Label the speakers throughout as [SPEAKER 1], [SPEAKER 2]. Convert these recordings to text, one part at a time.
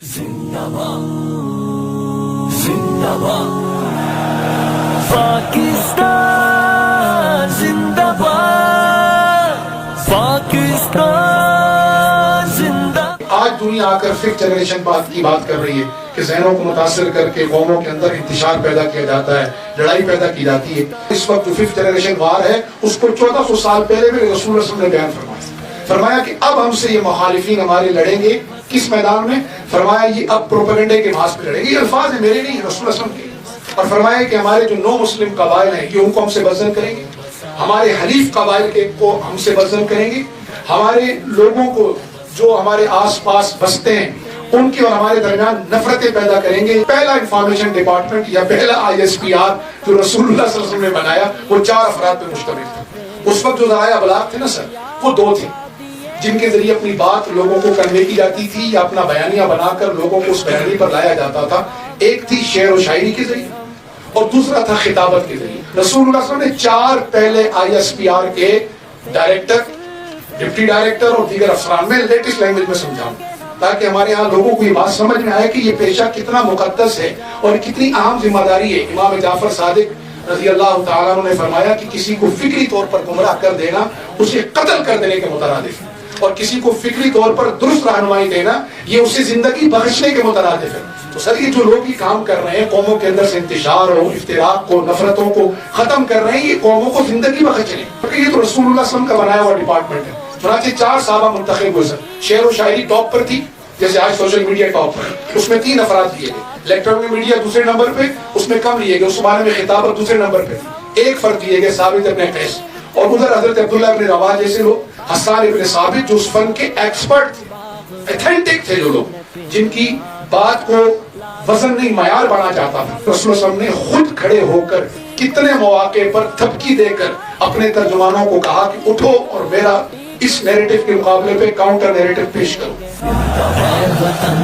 [SPEAKER 1] زندہ باد زندہ باد پاکستان زندہ باد پاکستان زندہ.
[SPEAKER 2] آج دنیا آ کر ففتھ جنریشن کی بات کر رہی ہے کہ ذہنوں کو متاثر کر کے قوموں کے اندر انتشار پیدا کیا جاتا ہے، لڑائی پیدا کی جاتی ہے. اس وقت جو ففتھ جنریشن وار ہے اس کو 1400 سال پہلے بھی رسول اللہ صلی اللہ علیہ وسلم نے بیان فرمایا کہ اب ہم سے یہ مخالفین ہمارے لڑیں گے. کس میدان میں؟ فرمایا یہ اب پروپیگنڈے کے محاذ پہ لڑیں گے. یہ الفاظ ہیں میرے نہیں، رسول اللہ صلی اللہ علیہ وسلم کے. اور فرمایا کہ ہمارے جو نو مسلم قبائل ہیں یہ ان کو ہم سے بدزن کریں گے، ہمارے حلیف قبائل کے کو ہم سے بدزن کریں گے، ہمارے لوگوں کو جو ہمارے آس پاس بستے ہیں ان کی اور ہمارے درمیان نفرتیں پیدا کریں گے. پہلا انفارمیشن ڈپارٹمنٹ یا پہلا ISPR جو رسول اللہ صلی اللہ علیہ وسلم نے بنایا وہ 4 افراد پہ مشتمل تھا. اس وقت جو ذرائع ابلاغ تھے نا سر، وہ 2 تھے جن کے ذریعے اپنی بات لوگوں کو کرنے کی جاتی تھی یا اپنا بیانیہ بنا کر لوگوں کو اس بیانیے پر لایا جاتا تھا. ایک تھی شعر و شاعری کے ذریعے اور دوسرا تھا خطابت کے ذریعے. رسول اللہ صلی اللہ علیہ وسلم نے 4 پہلے ISPR کے ڈائریکٹر، ڈپٹی ڈائریکٹر اور دیگر افسران میں لیٹسٹ لینگویج میں سمجھاؤں تاکہ ہمارے ہاں لوگوں کو یہ بات سمجھ میں آئے کہ یہ پیشہ کتنا مقدس ہے اور کتنی اہم ذمہ داری ہے. امام جعفر صادق رضی اللہ تعالیٰ عنہ نے فرمایا کہ کسی کو فکری طور پر گمراہ کر دینا اسے قتل کر دینے کے مترادف ہے، اور کسی کو فکری طور پر درست رہنمائی دینا یہ اسے زندگی بخشنے کے مترادف ہے. تو سر یہ جو لوگ یہ کام کر رہے ہیں، قوموں کے اندر سے انتشار اور افتراق کو، نفرتوں کو ختم کر رہے ہیں، یہ قوموں کو زندگی بخش رہے ہیں. کیونکہ یہ تو رسول اللہ صلی اللہ علیہ وسلم کا بنایا ہوا ڈپارٹمنٹ ہے. چنانچہ 4 صحابہ منتخب ہوئے سر. شعر و شاعری ٹاپ پر تھی، جیسے آج سوشل میڈیا ٹاپ پر، اس میں 3 افراد لیے گئے. الیکٹرانک میڈیا دوسرے نمبر پہ، اس میں کم لیے گئے. اس زمانے میں خطابت دوسرے نمبر پہ. 1 فرد لیے گئے ثابت ابن قیس، اور ادھر حضرت عبداللہ ابن رواحہ جیسے لوگ، حسان ابن ثابت جو اس فن کے ایکسپرٹ تھے، ایتھینٹک تھے، جو لوگ جن کی بات کو وزن نہیں معیار بنا جاتا تھا. رسول اللہ صلی اللہ علیہ وسلم نے خود کھڑے ہو کر کتنے مواقع پر تھپکی دے کر اپنے ترجمانوں کو کہا کہ اٹھو اور میرا اس نیریٹو کے مقابلے پہ کاؤنٹر نیریٹو پیش کرو.
[SPEAKER 1] اے وطن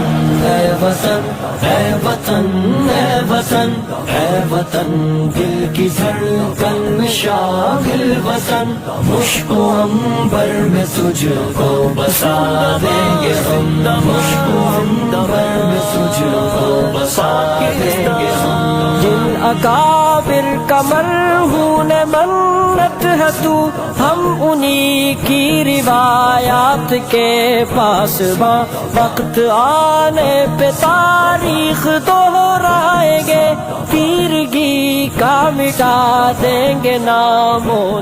[SPEAKER 1] اے وطن اے وطن اے وطن اے وطن، دل کی دھڑکن میں شاغل وطن، مشک و عنبر میں تجھ کو بسا دیں گے ہم، مشک و عنبر میں تجھ کو بسا دیں گے ہم. جن اکابر کا مرہون منت ہے تو، ہم انہی کی روایات کے پاس وقت آنے پہ تاریخ دہرائیں گے، تیرگی کا مٹا دیں گے نام و